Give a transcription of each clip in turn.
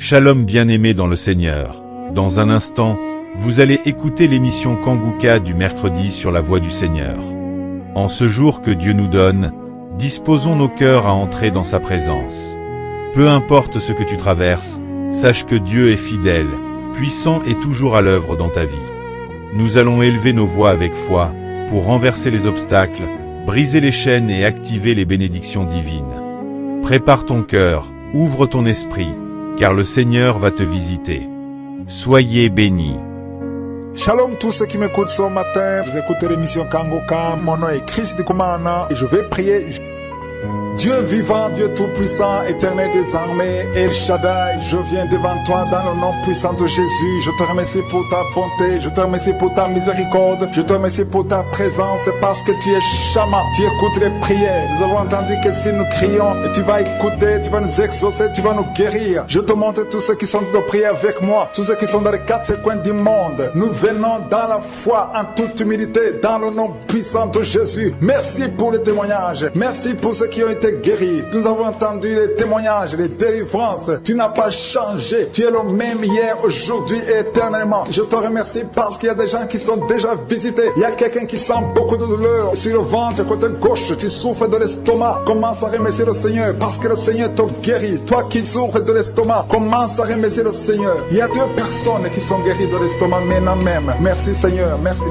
Shalom bien-aimés dans le Seigneur. Dans un instant, vous allez écouter l'émission Kanguka du mercredi sur la voie du Seigneur. En ce jour que Dieu nous donne, disposons nos cœurs à entrer dans sa présence. Peu importe ce que tu traverses, sache que Dieu est fidèle, puissant et toujours à l'œuvre dans ta vie. Nous allons élever nos voix avec foi, pour renverser les obstacles, briser les chaînes et activer les bénédictions divines. Prépare ton cœur, ouvre ton esprit, car le Seigneur va te visiter. Soyez bénis. Shalom tous ceux qui m'écoutent ce matin, vous écoutez l'émission Kanguka, mon nom est Chris Dikumana et je vais prier. Dieu vivant, Dieu tout-puissant, éternel des armées, El Shaddai, je viens devant toi dans le nom puissant de Jésus. Je te remercie pour ta bonté, je te remercie pour ta miséricorde, je te remercie pour ta présence parce que tu es Shama, tu écoutes les prières. Nous avons entendu que si nous crions, tu vas écouter, tu vas nous exaucer, tu vas nous guérir. Je te montre tous ceux qui sont de prier avec moi, tous ceux qui sont dans les quatre coins du monde. Nous venons dans la foi, en toute humilité, dans le nom puissant de Jésus. Merci pour les témoignages, merci pour ceux qui ont été guéri. Nous avons entendu les témoignages, les délivrances. Tu n'as pas changé. Tu es le même hier, aujourd'hui et éternellement. Je te remercie parce qu'il y a des gens qui sont déjà visités. Il y a quelqu'un qui sent beaucoup de douleur sur le ventre, côté gauche. Tu souffres de l'estomac. Commence à remercier le Seigneur parce que le Seigneur te guérit. Toi qui souffres de l'estomac, commence à remercier le Seigneur. Il y a 2 personnes qui sont guéries de l'estomac maintenant même. Merci Seigneur. Merci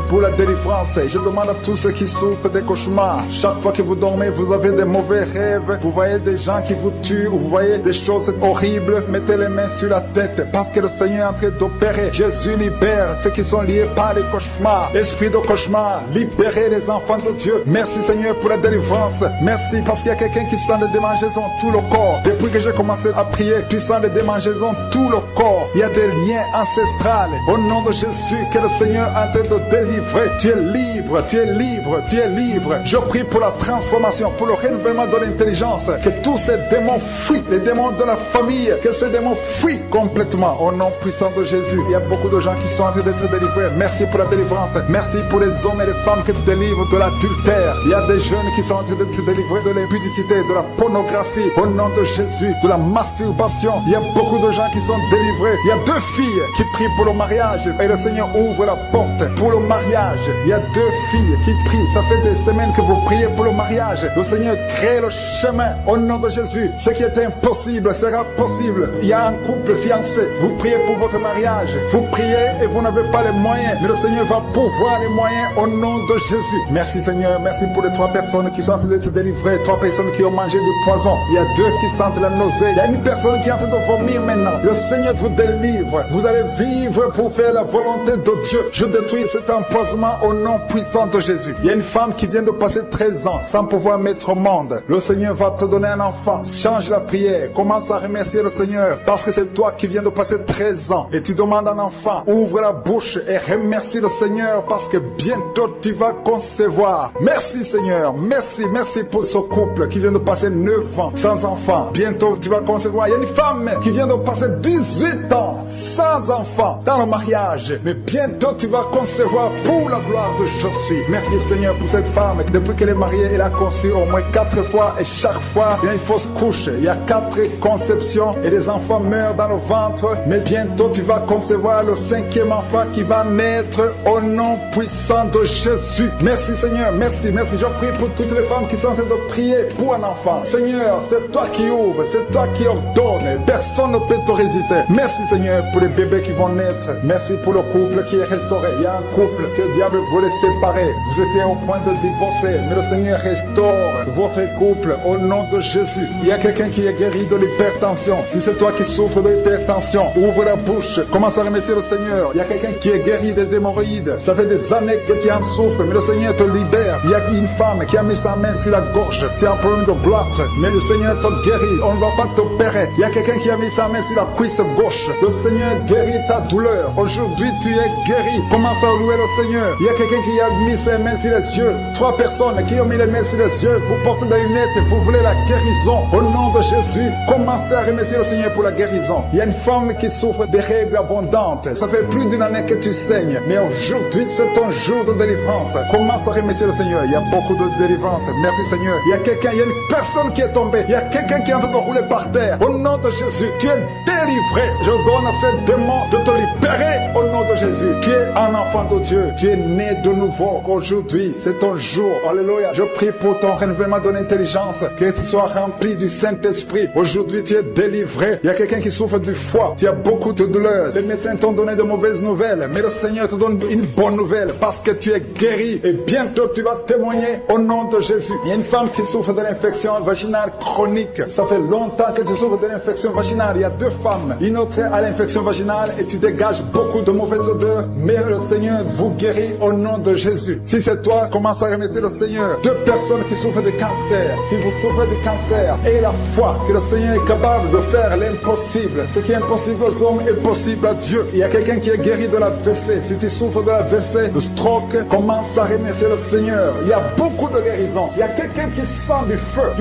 pour la délivrance. Je demande à tous ceux qui souffrent des cauchemars. Chaque fois que vous dormez, vous avez des mauvais rêves, vous voyez des gens qui vous tuent, vous voyez des choses horribles, mettez les mains sur la tête parce que le Seigneur est en train d'opérer. Jésus libère ceux qui sont liés par les cauchemars. Esprit de cauchemar, libérez les enfants de Dieu. Merci Seigneur pour la délivrance. Merci parce qu'il y a quelqu'un qui sent des démangeaisons tout le corps. Depuis que j'ai commencé à prier, tu sens des démangeaisons tout le corps. Il y a des liens ancestrales. Au nom de Jésus, que le Seigneur est en train de délivrer. Tu es libre, tu es libre, tu es libre. Je prie pour la transformation, pour le renouvellement de l'intelligence, que tous ces démons fuient, les démons de la famille, que ces démons fuient complètement au nom puissant de Jésus. Il y a beaucoup de gens qui sont en train d'être délivrés. Merci pour la délivrance. Merci pour les hommes et les femmes que tu délivres de l'adultère. Il y a des jeunes qui sont en train d'être délivrés de l'impudicité, de la pornographie, au nom de Jésus, de la masturbation. Il y a beaucoup de gens qui sont délivrés. Il y a 2 filles qui prient pour le mariage et le Seigneur ouvre la porte pour le mariage. Il y a 2 filles qui prient. Ça fait des semaines que vous priez pour le mariage. Le Seigneur crée le chemin au nom de Jésus. Ce qui est impossible sera possible. Il y a un couple fiancé. Vous priez pour votre mariage. Vous priez et vous n'avez pas les moyens. Mais le Seigneur va pourvoir les moyens au nom de Jésus. Merci Seigneur. Merci pour les 3 personnes qui sont en train d'être délivrées. 3 personnes qui ont mangé du poison. Il y a 2 qui sentent la nausée. Il y a une personne qui est en train de vomir maintenant. Le Seigneur vous délivre. Vous allez vivre pour faire la volonté de Dieu. Je détruis cet empoisonnement au nom puissant de Jésus. Il y a une femme qui vient de passer 13 ans sans pouvoir mettre au monde. Le Seigneur va te donner un enfant. Change la prière. Commence à remercier le Seigneur parce que c'est toi qui viens de passer 13 ans et tu demandes un enfant. Ouvre la bouche et remercie le Seigneur parce que bientôt tu vas concevoir. Merci Seigneur. Merci pour ce couple qui vient de passer 9 ans sans enfant. Bientôt tu vas concevoir. Il y a une femme qui vient de passer 18 ans sans enfant dans le mariage. Mais bientôt tu vas concevoir pour la gloire de Jésus. Merci Seigneur pour cette femme. Depuis qu'elle est mariée, elle a conçu au moins 4 fois et chaque fois il y a une fausse couche. Il y a 4 conceptions et les enfants meurent dans le ventre. Mais bientôt tu vas concevoir le 5e enfant qui va naître au nom puissant de Jésus. Merci Seigneur, merci. Je prie pour toutes les femmes qui sont en train de prier pour un enfant. Seigneur, c'est toi qui ouvres, c'est toi qui ordonnes. Personne ne peut te résister. Merci Seigneur pour les bébés qui vont naître. Merci pour le couple qui est restauré. Il y a un couple que le diable voulait séparer. Vous étiez au point de divorcer, mais le Seigneur restaure votre couple au nom de Jésus. Il y a quelqu'un qui est guéri de l'hypertension. Si c'est toi qui souffres de l'hypertension, ouvre la bouche, commence à remercier le Seigneur. Il y a quelqu'un qui est guéri des hémorroïdes. Ça fait des années que tu en souffres, mais le Seigneur te libère. Il y a une femme qui a mis sa main sur la gorge. Tu as un problème de blâtre, mais le Seigneur te guérit. On ne va pas t'opérer. Il y a quelqu'un qui a mis sa main sur la cuisse gauche. Le Seigneur guérit ta douleur. Aujourd'hui, tu es guéri. Commence à louer le Seigneur. Il y a quelqu'un qui a mis ses mains sur les yeux. 3 personnes qui ont mis les mains sur les yeux. Vous portez des lunettes et vous voulez la guérison. Au nom de Jésus, commencez à remercier le Seigneur pour la guérison. Il y a une femme qui souffre des règles abondantes. Ça fait plus d'une année que tu saignes. Mais aujourd'hui, c'est ton jour de délivrance. Commence à remercier le Seigneur. Il y a beaucoup de délivrance. Merci Seigneur. Il y a quelqu'un, il y a une personne qui est tombée. Il y a quelqu'un qui est en train de rouler par terre. Au nom de Jésus, tu es délivré. délivrer. Je donne à ces démons de te libérer au nom de Jésus. Tu es un enfant de Dieu. Tu es né de nouveau. Aujourd'hui, c'est ton jour. Alléluia. Je prie pour ton renouvellement de l'intelligence, que tu sois rempli du Saint-Esprit. Aujourd'hui, tu es délivré. Il y a quelqu'un qui souffre du foie. Tu as beaucoup de douleurs. Les médecins t'ont donné de mauvaises nouvelles, mais le Seigneur te donne une bonne nouvelle parce que tu es guéri. Et bientôt, tu vas témoigner au nom de Jésus. Il y a une femme qui souffre de l'infection vaginale chronique. Ça fait longtemps que tu souffres de l'infection vaginale. Il y a 2 femmes. Une autre a l'infection vaginale et tu dégages beaucoup de mauvaises odeurs. Mais le Seigneur vous guérit au nom de Jésus. Si c'est toi, commence à remercier le Seigneur. 2 personnes qui souffrent de cancer. Si vous souffrez de cancer, ayez la foi que le Seigneur est capable de faire l'impossible. Ce qui est impossible aux hommes est possible à Dieu. Il y a quelqu'un qui est guéri de la WC. Si tu souffres de la WC, de stroke, commence à remercier le Seigneur. Il y a beaucoup de guérisons. Il y a quelqu'un qui sent du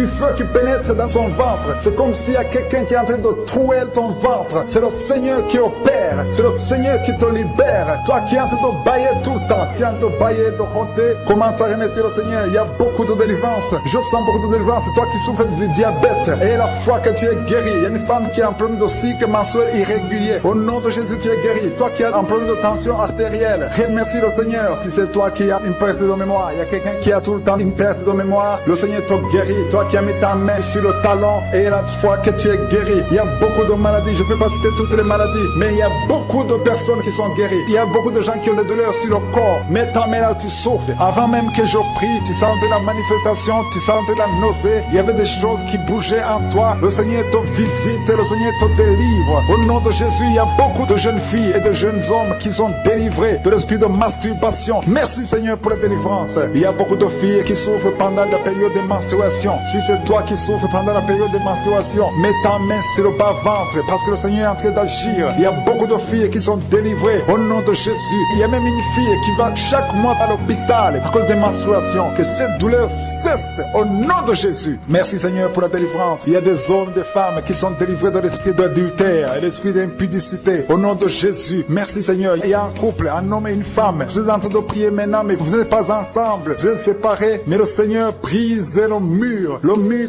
feu qui pénètre dans son ventre. C'est comme s'il y a quelqu'un qui est en train de trouer ton ventre. C'est le Seigneur qui opère. C'est le Seigneur qui te libère. Toi qui es en train de bailler tout le temps, tu es en train de bailler, de rôder, commence à remercier le Seigneur. Il y a beaucoup de délivrance. Je sens beaucoup de délivrance. Toi qui souffres du diabète, et la foi que tu es guéri. Il y a une femme qui a un problème de cycle mensuel irrégulier. Au nom de Jésus, tu es guéri. Toi qui as un problème de tension artérielle, remercie le Seigneur. Si c'est toi qui as une perte de mémoire, il y a quelqu'un qui a tout le temps une perte de mémoire, le Seigneur te guérit. Toi qui as mis ta main sur le talon et la foi que tu es guéri. Il y a beaucoup de maladies. Je ne peux pas citer toutes les maladies, mais il y a beaucoup de personnes qui sont guéries. Il y a beaucoup de gens qui ont des douleurs sur le corps. Mets ta main là, tu souffres. Avant même que je prie, tu sentais la manifestation, tu sentais la nausée. Il y avait des choses qui bougeaient en toi. Le Seigneur te visite, le Seigneur te délivre. Au nom de Jésus, il y a beaucoup de jeunes filles et de jeunes hommes qui sont délivrés de l'esprit de masturbation. Merci Seigneur pour la délivrance. Il y a beaucoup de filles qui souffrent pendant la période de menstruation. Si c'est toi qui souffres pendant la période de menstruation, mets ta main sur le bas-ventre parce que le Seigneur est en train d'agir. Il y a beaucoup de filles qui sont délivrées au nom de Jésus. Il y a même une fille qui va chaque mois à l'hôpital à cause des menstruations. Que cette douleur cesse au nom de Jésus. Merci Seigneur pour la délivrance. Il y a des hommes, des femmes qui sont délivrés de l'esprit d'adultère et l'esprit d'impudicité. Au nom de Jésus. Merci Seigneur. Il y a un couple, un homme et une femme. Vous êtes en train de prier maintenant, mais vous n'êtes pas ensemble. Vous êtes séparés, mais le Seigneur brise le mur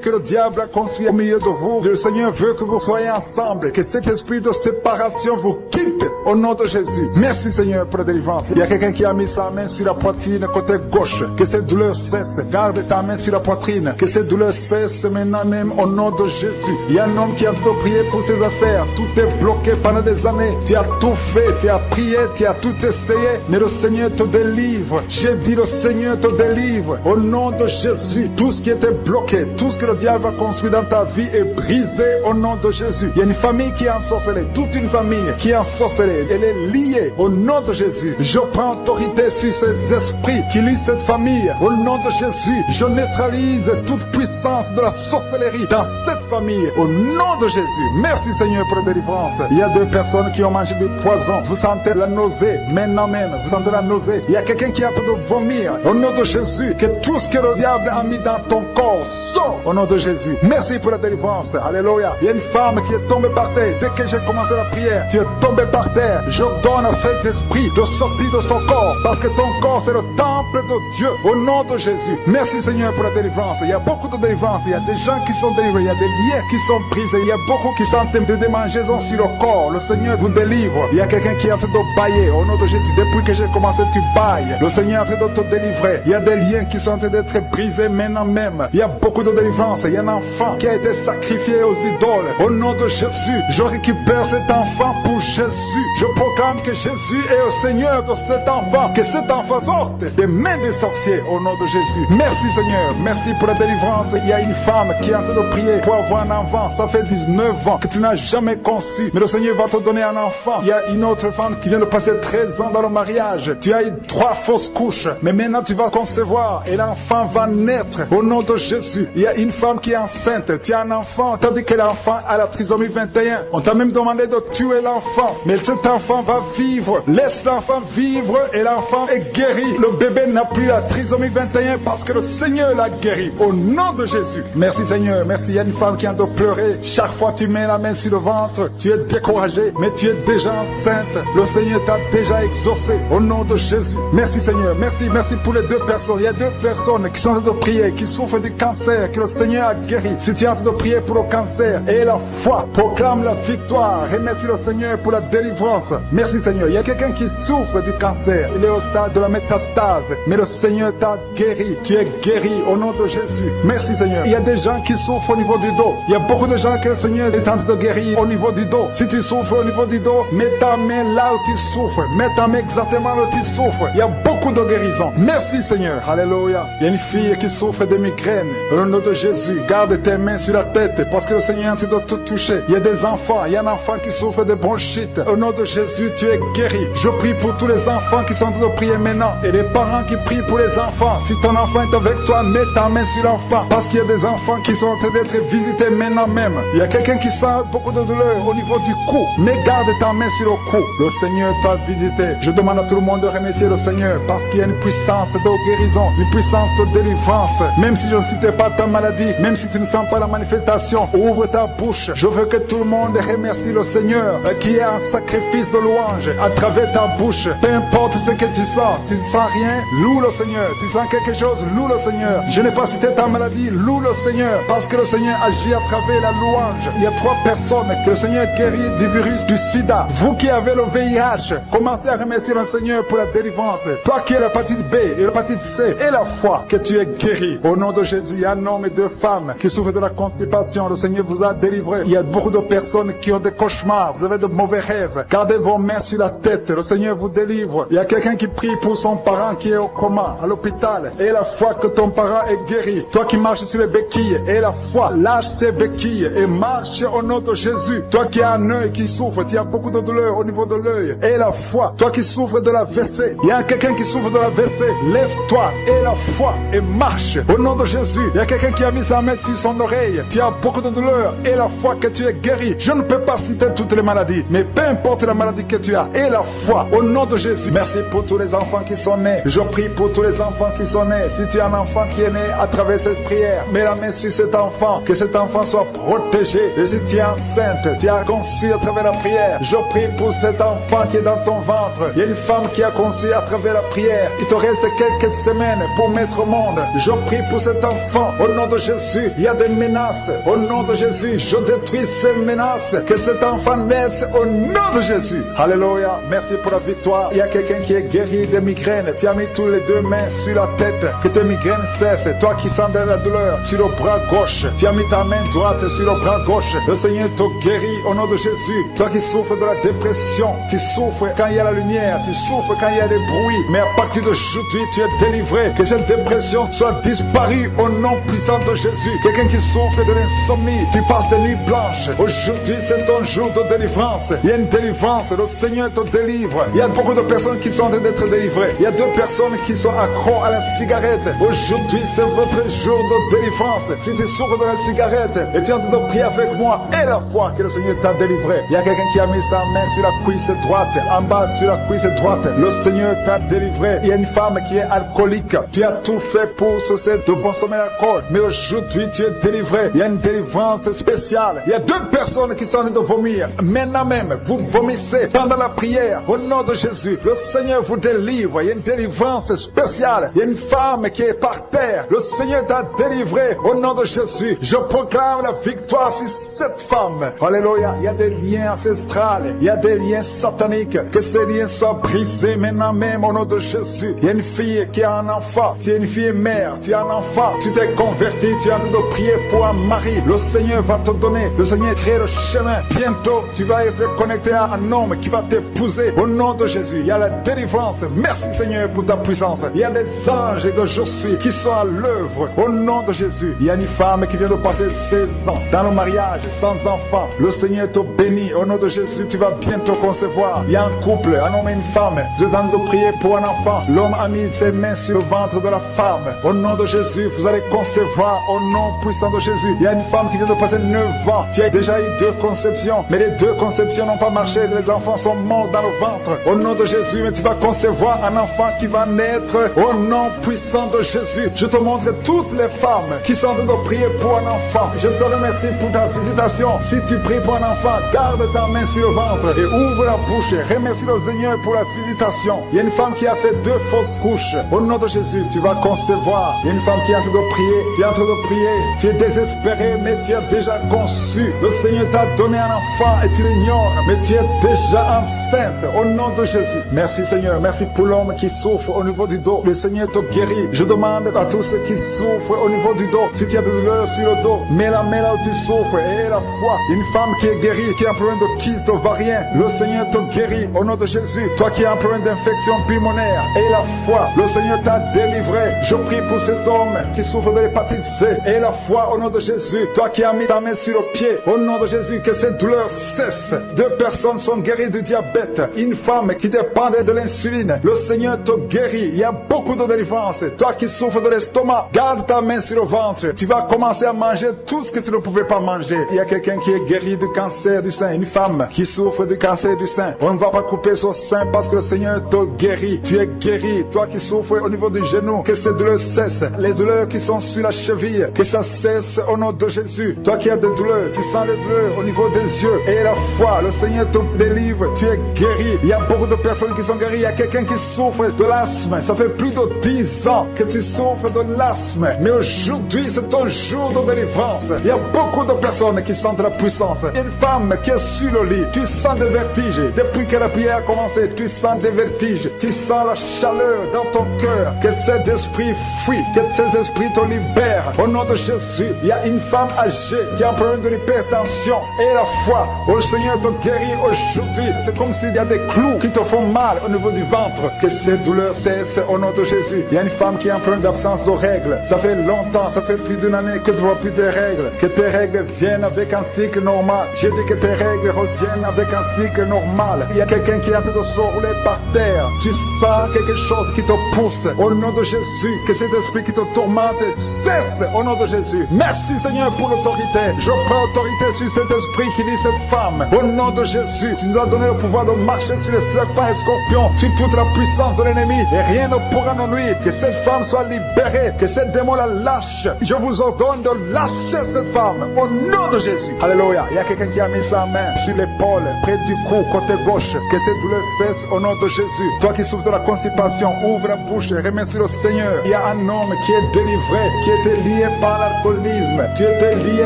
que le diable a construit au milieu de vous. Le Seigneur veut que vous soyez ensemble, que cet esprit de séparation vous quitte au nom de Jésus. Merci Seigneur pour la délivrance. Il y a quelqu'un qui a mis sa main sur la poitrine côté gauche. Que cette douleur cesse. Garde ta main sur la poitrine. Que cette douleur cesse maintenant même au nom de Jésus. Il y a un homme qui a fait prier pour ses affaires. Tout est bloqué pendant des années. Tu as tout fait, tu as prié, tu as tout essayé, mais le Seigneur te délivre. J'ai dit le Seigneur te délivre. Au nom de Jésus, tout ce qui était bloqué, tout ce que le diable a construit dans ta vie est brisé au nom de Jésus. Il y a une famille qui est ensorcelée, toute une famille qui est ensorcelée. Elle est liée au nom de Jésus. Je prends autorité sur ces esprits qui lient cette famille. Au nom de Jésus, je neutralise toute puissance de la sorcellerie dans cette famille. Au nom de Jésus. Merci Seigneur pour la délivrance. Il y a 2 personnes qui ont mangé du poison. Vous sentez la nausée. Maintenant même, vous sentez la nausée. Il y a quelqu'un qui est en train de vomir. Au nom de Jésus, que tout ce que le diable a mis dans ton corps sort au nom de Jésus. Merci pour la délivrance. Alléluia. Il y a une femme qui est tombée par terre. Dès que j'ai commencé la prière, tu es tombé par terre. Je donne à ces esprits de sortir de son corps. Parce que ton corps, c'est le temple de Dieu. Au nom de Jésus. Merci Seigneur pour la délivrance. Il y a beaucoup de délivrance. Il y a des gens qui sont délivrés. Il y a des liens qui sont brisés. Il y a beaucoup qui sentent des démangeaisons sur le corps. Le Seigneur vous délivre. Il y a quelqu'un qui est en train de bailler. Au nom de Jésus. Depuis que j'ai commencé, tu bailles. Le Seigneur est en train de te délivrer. Il y a des liens qui sont en train d'être brisés maintenant même. Il y a beaucoup de délivrance. Il y a un enfant qui a été sacrifié aux idoles. Au nom de Jésus, je récupère cet enfant pour Jésus. Je proclame que Jésus est le Seigneur de cet enfant. Que cet enfant sorte des mains des sorciers au nom de Jésus. Merci Seigneur. Merci pour la délivrance. Il y a une femme qui est en train de prier pour avoir un enfant. Ça fait 19 ans que tu n'as jamais conçu. Mais le Seigneur va te donner un enfant. Il y a une autre femme qui vient de passer 13 ans dans le mariage. Tu as eu 3 fausses couches. Mais maintenant tu vas concevoir et l'enfant va naître au nom de Jésus. Il y a une femme qui est enceinte. Tu as un enfant. Tandis que l'enfant a la trisomie 21. On t'a même demandé de tuer l'enfant. Mais cet enfant va vivre. Laisse l'enfant vivre et l'enfant est guéri. Le bébé n'a plus la trisomie 21 parce que le Seigneur l'a guéri. Au nom de Jésus. Merci Seigneur. Merci. Il y a une femme qui a de pleurer. Chaque fois tu mets la main sur le ventre, tu es découragé, mais tu es déjà enceinte. Le Seigneur t'a déjà exaucé. Au nom de Jésus. Merci Seigneur. Merci. Merci pour les 2 personnes. Il y a 2 personnes qui sont en train de prier, qui souffrent du cancer, que le Seigneur a guéri. Si tu es en train de prier pour le cancer, et la foi, proclame proclame la victoire. Remercie le Seigneur pour la délivrance. Merci Seigneur. Il y a quelqu'un qui souffre du cancer. Il est au stade de la métastase. Mais le Seigneur t'a guéri. Tu es guéri au nom de Jésus. Merci Seigneur. Il y a des gens qui souffrent au niveau du dos. Il y a beaucoup de gens que le Seigneur est en train de guérir au niveau du dos. Si tu souffres au niveau du dos, mets ta main là où tu souffres. Mets ta main exactement là où tu souffres. Il y a beaucoup de guérison. Merci Seigneur. Alléluia. Il y a une fille qui souffre de migraine. Au nom de Jésus, garde tes mains sur la tête parce que le Seigneur est en train de te toucher. Il y a des enfants. Il y a un enfant qui souffre de bronchite. Au nom de Jésus, tu es guéri. Je prie pour tous les enfants qui sont en train de prier maintenant. Et les parents qui prient pour les enfants. Si ton enfant est avec toi, mets ta main sur l'enfant. Parce qu'il y a des enfants qui sont en train d'être visités maintenant même. Il y a quelqu'un qui sent beaucoup de douleur au niveau du cou. Mais garde ta main sur le cou. Le Seigneur t'a visité. Je demande à tout le monde de remercier le Seigneur parce qu'il y a une puissance de guérison, une puissance de délivrance. Même si je ne citais pas ta maladie, même si tu ne sens pas la manifestation, ouvre ta bouche. Je veux que tout le monde remercie le Seigneur qui est un sacrifice de louange à travers ta bouche. Peu importe ce que tu ne sens rien, loue le Seigneur. Tu sens quelque chose, loue le Seigneur. Je n'ai pas cité ta maladie, loue le Seigneur parce que le Seigneur agit à travers la louange. Il y a 3 personnes que le Seigneur guérit du virus du sida. Vous qui avez le VIH, commencez à remercier le Seigneur pour la délivrance. Toi qui as l'hépatite B et l'hépatite C et la foi, que tu es guéri. Au nom de Jésus, il y a un homme et 2 femmes qui souffrent de la constipation. Le Seigneur vous a délivré. Il y a beaucoup de personnes qui ont des cauchemars. Vous avez de mauvais rêves. Gardez vos mains sur la tête. Le Seigneur vous délivre. Il y a quelqu'un qui prie pour son parent qui est au coma, à l'hôpital. Et la foi que ton parent est guéri. Toi qui marches sur les béquilles, et la foi, lâche ces béquilles et marche au nom de Jésus. Toi qui as un œil qui souffre, tu as beaucoup de douleur au niveau de l'œil. Et la foi, toi qui souffres de la WC, il y a quelqu'un qui souffre de la WC. Lève-toi et la foi et marche au nom de Jésus. Il y a quelqu'un qui a mis sa main sur son oreille. Tu as beaucoup de douleur et la foi que tu es guéri. Je ne peux pas citer toutes les maladies, mais peu importe la maladie que tu as et la foi au nom de Jésus. Merci pour tous les enfants qui sont nés. Je prie pour tous les enfants qui sont nés. Si tu as un enfant qui est né à travers cette prière, mets la main sur cet enfant, que cet enfant soit protégé. Et si tu es enceinte, tu as conçu à travers la prière, je prie pour cet enfant qui est dans ton ventre. Il y a une femme qui a conçu à travers la prière. Il te reste quelques semaines pour mettre au monde. Je prie pour cet enfant au nom de Jésus. Il y a des menaces au nom de Jésus. Je détruis ces menaces. Que cet enfant naisse au nom de Jésus. Alléluia. Merci pour la victoire. Il y a quelqu'un qui est guéri des migraines. Tu as mis tous les 2 mains sur la tête. Que tes migraines cessent. Toi qui sens de la douleur sur le bras gauche, tu as mis ta main droite sur le bras gauche. Le Seigneur te guérit au nom de Jésus. Toi qui souffres de la dépression, tu souffres quand il y a la lumière, tu souffres quand il y a des bruits. Mais à partir d'aujourd'hui, tu es délivré. Que cette dépression soit disparue au nom puissant de Jésus. Quelqu'un qui souffre de l'insomnie, tu passes des nuits blanches. Aujourd'hui, c'est ton jour de délivrance. Il y a une délivrance. Le Seigneur te délivre. Il y a beaucoup de personnes qui sont en train d'être délivrées. Il y a 2 personnes qui sont accros à la cigarette. Aujourd'hui, c'est votre jour de délivrance. Si tu souffres de la cigarette et tu es en train de prier avec moi et la foi que le Seigneur t'a délivré. Il y a quelqu'un qui a mis sa main sur la cuisse droite, en bas sur la cuisse droite. Le Seigneur t'a délivré. Il y a une femme qui est alcoolique. Tu as tout fait pour cesser de consommer l'alcool. Mais aujourd'hui, tu es délivré. Il y a une délivrance spéciale. Il y a 2 personnes qui sont en train de vomir. Maintenant même, vous vomissez pendant la prière. Au nom de Jésus, le Seigneur vous délivre. Il y a une délivrance spéciale. Il y a une femme qui est par terre. Le Seigneur t'a délivré. Au nom de Jésus, je proclame la victoire sur cette femme. Alléluia. Il y a des liens ancestrales. Il y a des liens sataniques. Que ces liens soient brisés maintenant même au nom de Jésus. Il y a une fille qui a un enfant. Tu es une fille mère. Tu as un enfant. Tu t'es converti. Tu es en train de prier pour un mari. Le Seigneur va te donner. Le Seigneur crée le chemin. Bientôt, tu vas être connecté à un homme qui va t'épouser. Au nom de Jésus, il y a la délivrance. Merci Seigneur pour ta puissance. Il y a des anges que je suis qui sont à l'œuvre. Au nom de Jésus, il y a une femme qui vient de passer 16 ans dans le mariage sans enfant. Le Seigneur te bénit. Au nom de Jésus, tu vas bientôt concevoir. Il y a un couple, un homme et une femme. Vous êtes en train de prier pour un enfant. L'homme a mis ses mains sur le ventre de la femme. Au nom de Jésus, vous allez concevoir au nom puissant de Jésus. Il y a une femme qui vient de passer 9 ans. Tu as déjà eu 2 conceptions, mais les 2 conceptions n'ont pas marché. Les enfants sont morts dans le ventre. Au nom de Jésus, mais tu vas concevoir un enfant qui va naître au nom puissant de Jésus. Je te montre toutes les femmes qui sont en train de prier pour un enfant. Je te remercie pour ta visitation. Si tu pries pour un enfant, garde ta main sur le ventre et ouvre la bouche et remercie le Seigneur pour la visitation. Il y a une femme qui a fait 2 fausses couches. Au nom de Jésus, tu vas concevoir. Il y a une femme qui est en train de prier. Tu es en train de prier. Tu es désespéré, mais tu as déjà conçu. Le Seigneur t'a donné un enfant et tu l'ignores, mais tu es déjà enceinte au nom de Jésus. Merci Seigneur, merci pour l'homme qui souffre au niveau du dos. Le Seigneur te guérit. Je demande à tous ceux qui souffrent au niveau du dos, si tu as de douleur sur le dos, mets la main là où tu souffres et la foi. Une femme qui est guérie, qui a un problème de kyste ovarien, le Seigneur te guérit au nom de Jésus. Toi qui as un problème d'infection pulmonaire, et la foi, le Seigneur t'a délivré. Je prie pour cet homme qui souffre de l'hépatite C, et la foi au nom de Jésus. Toi qui as mis ta main sur le pied, au nom de Jésus, que cette douleur cesse. 2 personnes sont guéries du diabète. Une femme qui dépendait de l'insuline, le Seigneur te guérit. Il y a beaucoup de délivrance. Toi qui souffres de l'estomac, garde ta main sur le ventre. Tu vas commencer à manger tout ce que tu ne pouvais pas manger. Il y a quelqu'un qui est guéri du cancer du sein, une femme qui souffre du cancer du sein. On ne va pas couper son sein parce que le Seigneur te guérit. Tu es guéri. Toi qui souffres au niveau du genou, que ces douleurs cessent. Les douleurs qui sont sur la cheville, que ça cesse au nom de Jésus. Toi qui as des douleurs, tu sens les douleurs au niveau des yeux. Et la foi, le Seigneur te délivre. Tu es guéri. Il y a beaucoup de personnes qui sont guéries. Il y a quelqu'un qui souffre de l'asthme. Ça fait plus de 10 ans que tu souffres de l'asthme. Mais aujourd'hui, c'est ton jour de délivrance. Il y a beaucoup de personnes qui sentent la puissance. Une femme qui est sur le lit, tu sens des vertiges. Depuis que la prière a commencé, tu sens des vertiges. Tu sens la chaleur dans ton cœur. Que cet esprit fuit, que ces esprits te libèrent. Au nom de Jésus, il y a une femme âgée qui a un problème de l'hypertension. Et la foi, le Seigneur te guérit aujourd'hui. C'est comme s'il y a des clous qui te font mal au niveau du ventre. Que ces douleurs cessent au nom de Jésus. Il y a une femme qui a un problème d'absence de règles. Ça fait longtemps, ça fait plus d'une année que tu ne vois plus tes règles. Que tes règles viennent avec un cycle normal. J'ai dit que tes règles reviennent avec un cycle normal. Il y a quelqu'un qui est en train de se rouler par terre. Tu sens quelque chose qui te pousse. Au nom de Jésus, que cet esprit qui te tourmente cesse au nom de Jésus. Merci Seigneur pour l'autorité. Je prends autorité sur cet esprit qui lit cette femme. Au nom de Jésus, tu nous as donné le pouvoir de marcher sur les serpents et scorpions, sur toute la puissance de l'ennemi, et rien ne pourra nous nuire. Que cette femme soit libérée, que cette démon la lâche. Je vous ordonne de lâcher cette femme au nom de Jésus. Alléluia. Il y a quelqu'un qui a mis sa main sur l'épaule, près du cou, côté gauche. Que cette douleur cesse au nom de Jésus. Toi qui souffres de la constipation, ouvre la bouche et remercie le Seigneur. Il y a un homme qui est délivré, qui était lié par l'alcoolisme. Tu étais lié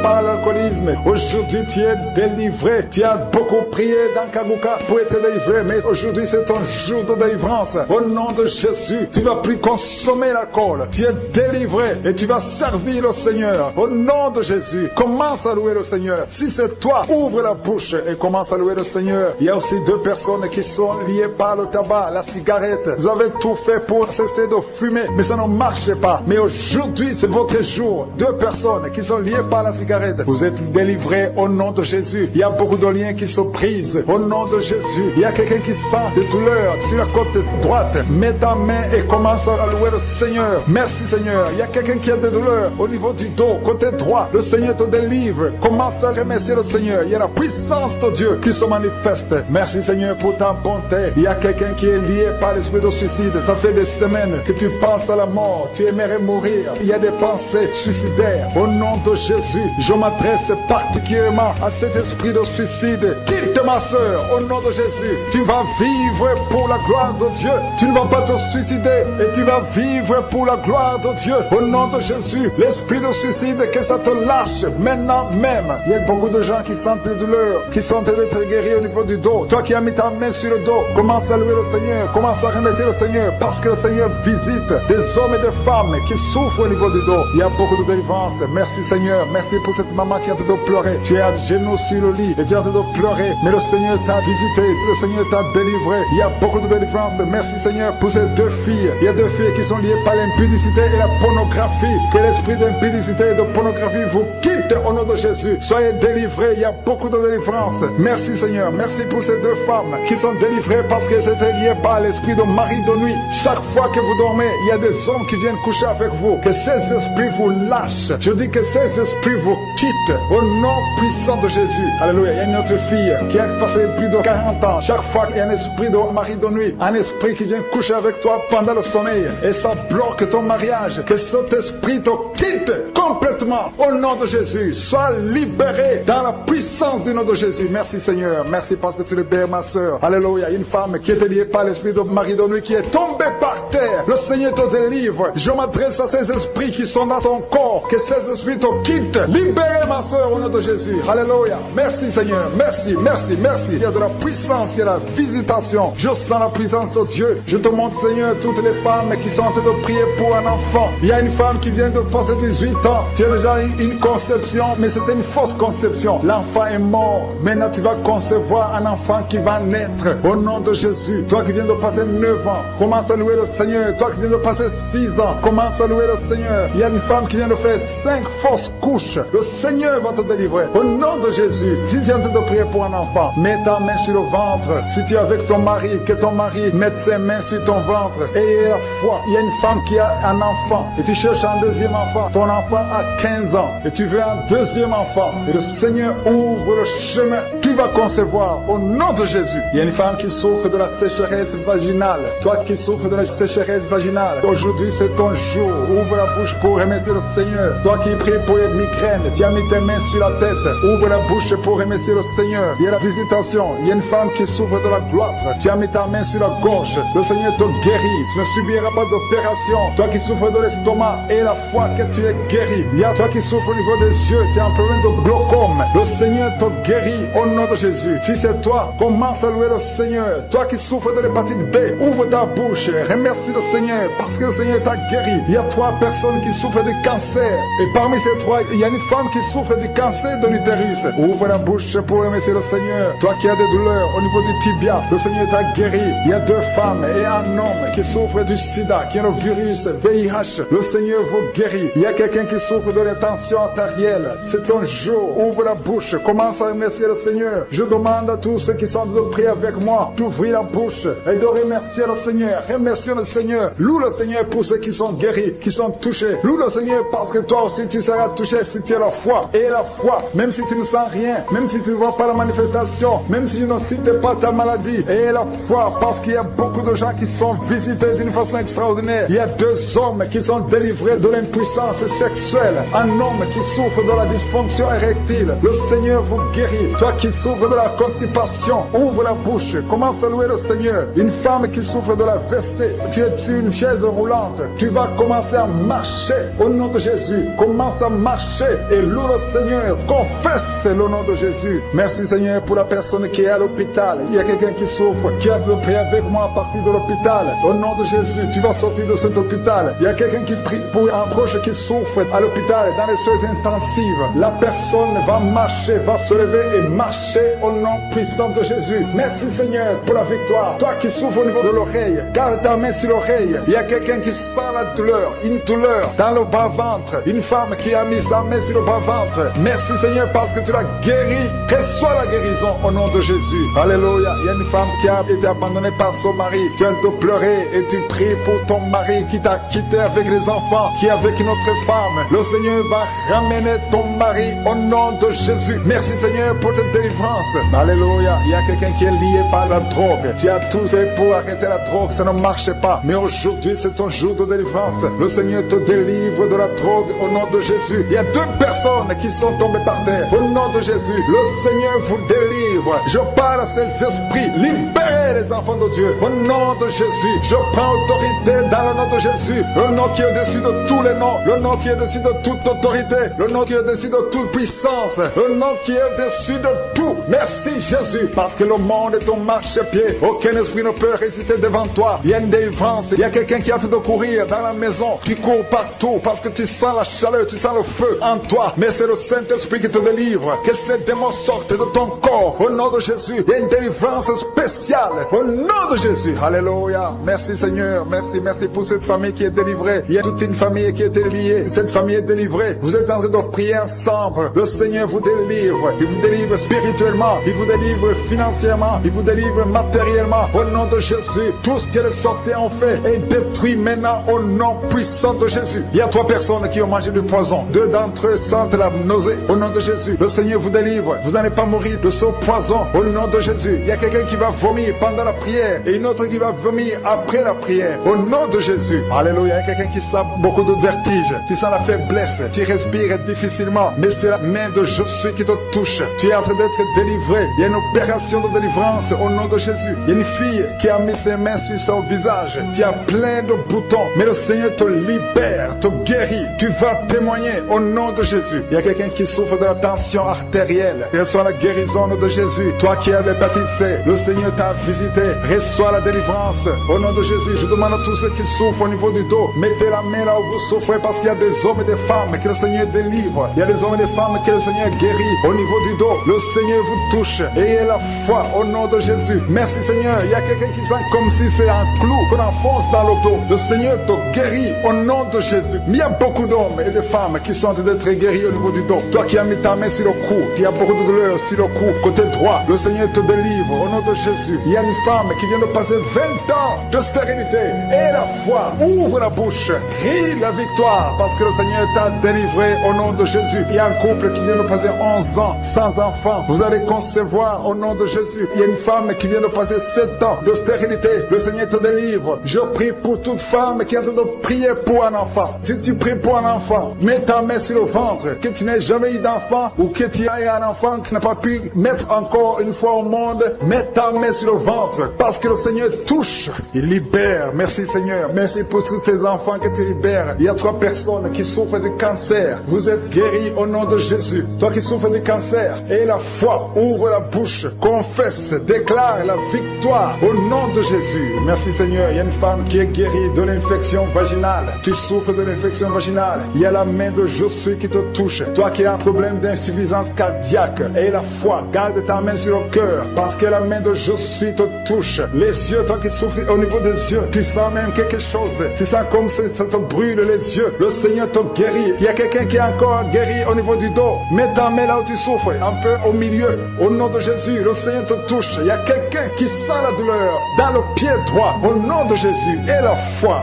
par l'alcoolisme. Aujourd'hui, tu es délivré. Tu as beaucoup prié dans Kanguka pour être délivré, mais aujourd'hui, c'est ton jour de délivrance. Au nom de Jésus, tu ne vas plus consommer l'alcool. Tu es délivré et tu vas servir le Seigneur. Au nom de Jésus, commence à louer le Seigneur. Si c'est toi, ouvre la bouche et commence à louer le Seigneur. Il y a aussi 2 personnes qui sont liées par le tabac, la cigarette. Vous avez tout fait pour cesser de fumer, mais ça ne marche pas. Mais aujourd'hui, c'est votre jour. 2 personnes qui sont liées par la cigarette. Vous êtes délivrés au nom de Jésus. Il y a beaucoup de liens qui se brisent au nom de Jésus. Il y a quelqu'un qui sent des douleurs sur la côte droite. Mets ta main et commence à louer le Seigneur. Merci Seigneur. Il y a quelqu'un qui a des douleurs au niveau du dos, côté droit. Le Seigneur te délivre. Commence à remercier le Seigneur. Il y a la puissance de Dieu qui se manifeste. Merci Seigneur pour ta bonté. Il y a quelqu'un qui est lié par l'esprit de suicide. Ça fait des semaines que tu penses à la mort. Tu aimerais mourir. Il y a des pensées suicidaires. Au nom de Jésus, je m'adresse particulièrement à cet esprit de suicide. Quitte ma soeur, au nom de Jésus. Tu vas vivre pour la gloire de Dieu. Tu ne vas pas te suicider et tu vas vivre pour la gloire de Dieu. Au nom de Jésus, l'esprit de suicide, que ça te lâche maintenant même. Il y a beaucoup de gens qui sentent des douleurs, qui sont en train d'être guéris au niveau du dos. Toi qui as mis ta main sur le dos, commence à louer le Seigneur, commence à remercier le Seigneur, parce que le Seigneur visite des hommes et des femmes qui souffrent au niveau du dos. Il y a beaucoup de délivrance. Merci Seigneur, merci pour cette maman qui est en train de pleurer. Tu es à genoux sur le lit et tu es en train de pleurer, mais le Seigneur t'a visité, le Seigneur t'a délivré. Il y a beaucoup de délivrance. Merci Seigneur pour ces 2 filles. Il y a 2 filles qui sont liées par l'impudicité et la pornographie. Que l'esprit d'impudicité et de pornographie vous quitte au nom de Jésus. Soyez délivrés. Il y a beaucoup de délivrance. Merci Seigneur. Merci pour ces 2 femmes qui sont délivrées parce qu'elles étaient liées par l'esprit de mari de nuit. Chaque fois que vous dormez, il y a des hommes qui viennent coucher avec vous. Que ces esprits vous lâchent. Je dis que ces esprits vous quittent au nom puissant de Jésus. Alléluia. Il y a une autre fille qui a passé plus de 40 ans. Chaque fois qu'il y a un esprit de mari de nuit, un esprit qui vient coucher avec toi pendant le sommeil et ça bloque ton mariage, que cet esprit te quitte complètement au nom de Jésus. Sois libéré dans la puissance du nom de Jésus. Merci Seigneur. Merci parce que tu libères ma soeur. Alléluia. Une femme qui était liée par l'esprit de mari de nuit qui est tombée par terre. Le Seigneur te délivre. Je m'adresse à ces esprits qui sont dans ton corps. Que ces esprits te quittent. Libérez ma soeur au nom de Jésus. Alléluia. Merci Seigneur. Merci, merci, merci. Il y a de la puissance, il y a la visitation. Je sens la puissance de Dieu. Je te montre Seigneur toutes les femmes qui sont en train de prier pour un enfant. Il y a une femme qui vient de passer 18 ans. Tu as déjà eu une conception, mais c'était une fausse conception. L'enfant est mort. Maintenant tu vas concevoir un enfant qui va naître au nom de Jésus. Toi qui viens de passer 9 ans, commence à louer le Seigneur. Toi qui viens de passer 6 ans, commence à louer le Seigneur. Il y a une femme qui vient de faire 5 fausses couches. Le Seigneur va te délivrer au nom de Jésus. Si tu es en train de prier pour un enfant, mets ta main sur le ventre. Si tu es avec ton mari, que ton mari mette ses mains sur ton ventre. Ayez la foi. Il y a une femme qui a un enfant et tu cherches un deuxième enfant. Ton enfant a 15 ans et tu veux un deuxième enfant. Et le Seigneur ouvre le chemin. Tu vas concevoir au nom de Jésus. Il y a une femme qui souffre de la sécheresse vaginale. Toi qui souffres de la sécheresse vaginale, aujourd'hui c'est ton jour. Ouvre la bouche pour remercier le Seigneur. Toi qui pries pour les migraines, tu as mis tes mains sur la tête. Ouvre la bouche pour remercier le Seigneur. Il y a la visitation. Il y a une femme qui souffre de la gloire. Tu as mis ta main sur la gorge. Le Seigneur te guérit. Tu ne subiras pas d'opération. Toi qui souffres de l'estomac, et la foi que tu es guéri. Il y a toi qui souffres au niveau des yeux. Tu as un problème de glaucome. Le Seigneur te guérit au nom de Jésus. Si c'est toi, commence à louer le Seigneur. Toi qui souffres de l'hépatite B, ouvre ta bouche. Remercie le Seigneur parce que le Seigneur t'a guéri. Il y a 3 personnes qui souffrent de cancer. Et parmi ces 3, il y a une femme qui souffre du cancer de l'utérus. Ouvre la bouche pour remercier le Seigneur. Toi qui as des douleurs au niveau du tibia, le Seigneur t'a guéri. Il y a 2 femmes et un homme qui souffrent du sida, qui a le virus VIH. Le Seigneur vous guérit. Il y a quelqu'un qui souffre de la tension artérielle. C'est ton jour. Ouvre la bouche. Commence à remercier le Seigneur. Je demande à tous ceux qui sont de prier avec moi d'ouvrir la bouche et de remercier le Seigneur. Remercie le Seigneur. Loue le Seigneur pour ceux qui sont guéris, qui sont touchés. Loue le Seigneur parce que toi aussi tu seras touché si tu as la foi. Et la foi, même si tu ne sens rien, même si tu ne vois pas la manifestation, même si tu ne cites pas ta maladie. Et la foi parce qu'il y a beaucoup de gens qui sont visités d'une façon extraordinaire. Il y a 2 hommes qui sont délivrés de l'impuissance sexuelle. Un homme qui souffre de la dysfonction érectile. Le Seigneur vous guérit. Toi qui souffres de la constipation, ouvre la bouche. Commence à louer le Seigneur. Une femme qui souffre de la WC, tu es sur une chaise roulante. Tu vas commencer à marcher au nom de Jésus. Commence à marcher et loue le Seigneur. Confesse le nom de Jésus. Merci Seigneur pour la personne qui est à l'hôpital. Il y a quelqu'un qui souffre, qui a prié avec moi à partir de l'hôpital. Au nom de Jésus, tu vas sortir de cet hôpital. Il y a quelqu'un qui prie pour un proche qui souffre à l'hôpital, dans les soins intensives. La personne va marcher, va se lever et marcher au nom puissant de Jésus. Merci Seigneur pour la victoire. Toi qui souffres au niveau de l'oreille, garde ta main sur l'oreille. Il y a quelqu'un qui sent la douleur, une douleur dans le bas-ventre. Une femme qui a mis sa main sur le bas-ventre. Merci Seigneur parce que tu l'as guéri. Reçois la guérison au nom de Jésus. Alléluia. Il y a une femme qui a été abandonnée par son mari. Tu as de pleurer et tu pries pour ton mari qui t'a quitté avec les enfants, qui est avec une autre femme. Le Seigneur va ramener ton mari au nom de Jésus. Merci Seigneur pour cette délivrance. Alléluia. Il y a quelqu'un qui est lié par la drogue. Tu as tout fait pour arrêter la drogue, ça ne marche pas. Mais aujourd'hui, c'est ton jour de délivrance. Le Seigneur te délivre de la drogue au nom de Jésus. Il y a 2 personnes qui sont tombées par terre. Au nom de Jésus, le Seigneur vous délivre. Je parle à ces esprits. Libérez les enfants de Dieu. Au nom de Jésus, je prends autorité dans le nom de Jésus. Le nom qui est au-dessus de tous les noms. Le nom qui est au-dessus de toute autorité. Le nom qui est au-dessus de toute puissance. Le nom qui est au-dessus de tout. Merci Jésus. Parce que le monde est ton marchepied. Aucun esprit ne peut résister devant toi. Il y a une délivrance. Il y a quelqu'un qui a hâte de courir dans la maison. Tu cours partout parce que tu sens la chaleur, tu sens le feu en toi. Mais c'est le Saint-Esprit qui te délivre. Que ces démons sortent de ton corps. Au nom de Jésus, il y a une délivrance spéciale. Au nom de Jésus. Alléluia. Merci Seigneur. Merci, merci pour cette famille qui est délivrée. Il y a toute une famille qui est liée. Cette famille est délivrée. Vous êtes en train de prier ensemble. Le Seigneur vous délivre. Il vous délivre spirituellement. spirituellement, il vous délivre financièrement, il vous délivre matériellement. Au nom de Jésus, tout ce que les sorciers ont fait est détruit maintenant au nom puissant de Jésus. Il y a 3 personnes qui ont mangé du poison. 2 d'entre eux sentent la nausée. Au nom de Jésus, le Seigneur vous délivre. Vous n'allez pas mourir de ce poison. Au nom de Jésus, il y a quelqu'un qui va vomir pendant la prière et une autre qui va vomir après la prière. Au nom de Jésus, alléluia. Il y a quelqu'un qui sent beaucoup de vertige. Tu sens la faiblesse. Tu respires difficilement. Mais c'est la main de Jésus qui te touche. Tu es en train d'être délivré. Il y a une opération de délivrance au nom de Jésus. Il y a une fille qui a mis ses mains sur son visage. Tu as plein de boutons. Mais le Seigneur te libère, te guérit. Tu vas témoigner au nom de Jésus. Il y a quelqu'un qui souffre de la tension artérielle. Reçois la guérison de Jésus. Toi qui as l'hépatite C, le Seigneur t'a visité. Reçois la délivrance au nom de Jésus. Je demande à tous ceux qui souffrent au niveau du dos, mettez la main là où vous souffrez, parce qu'il y a des hommes et des femmes que le Seigneur délivre. Il y a des hommes et des femmes que le Seigneur guérit au niveau du dos. Le Seigneur vous touche. Ayez la foi au nom de Jésus. Merci Seigneur. Il y a quelqu'un qui sent comme si c'est un clou qu'on enfonce dans le dos. Le Seigneur te guérit au nom de Jésus. Mais il y a beaucoup d'hommes et de femmes qui sont d'être guéris au niveau du dos. Toi qui as mis ta main sur le cou, qui a beaucoup de douleur sur le cou, côté droit, le Seigneur te délivre au nom de Jésus. Il y a une femme qui vient de passer 20 ans de stérilité. Et la foi, ouvre la bouche, crie la victoire, parce que le Seigneur t'a délivré au nom de Jésus. Il y a un couple qui vient de passer 11 ans sans enfant. Vous allez concevoir au nom de Jésus. Il y a une femme qui vient de passer 7 ans de stérilité. Le Seigneur te délivre. Je prie pour toute femme qui est en train de prier pour un enfant. Si tu pries pour un enfant, mets ta main sur le ventre. Que tu n'aies jamais eu d'enfant ou que tu aies un enfant qui n'a pas pu mettre encore une fois au monde, mets ta main sur le ventre, parce que le Seigneur touche, il libère. Merci Seigneur. Merci pour tous ces enfants que tu libères. Il y a 3 personnes qui souffrent du cancer. Vous êtes guéris au nom de Jésus. Toi qui souffres du cancer, et la foi, ouvre la bouche, confesse, déclare la victoire au nom de Jésus. Merci Seigneur. Il y a une femme qui est guérie de l'infection vaginale. Tu souffres de l'infection vaginale. Il y a la main de Jésus qui te touche. Toi qui as un problème d'insuffisance cardiaque, et la foi, garde ta main sur le cœur, parce que la main de Jésus te touche. Les yeux, toi qui souffres au niveau des yeux, tu sens même quelque chose. Tu sens comme ça te brûle les yeux. Le Seigneur te guérit. Il y a quelqu'un qui est encore guéri au niveau du dos. Mets ta main là où tu souffres, un peu au milieu. Au nom de Jésus, le Seigneur te touche. Il y a quelqu'un qui sent la douleur dans le pied droit. Au nom de Jésus, et la foi,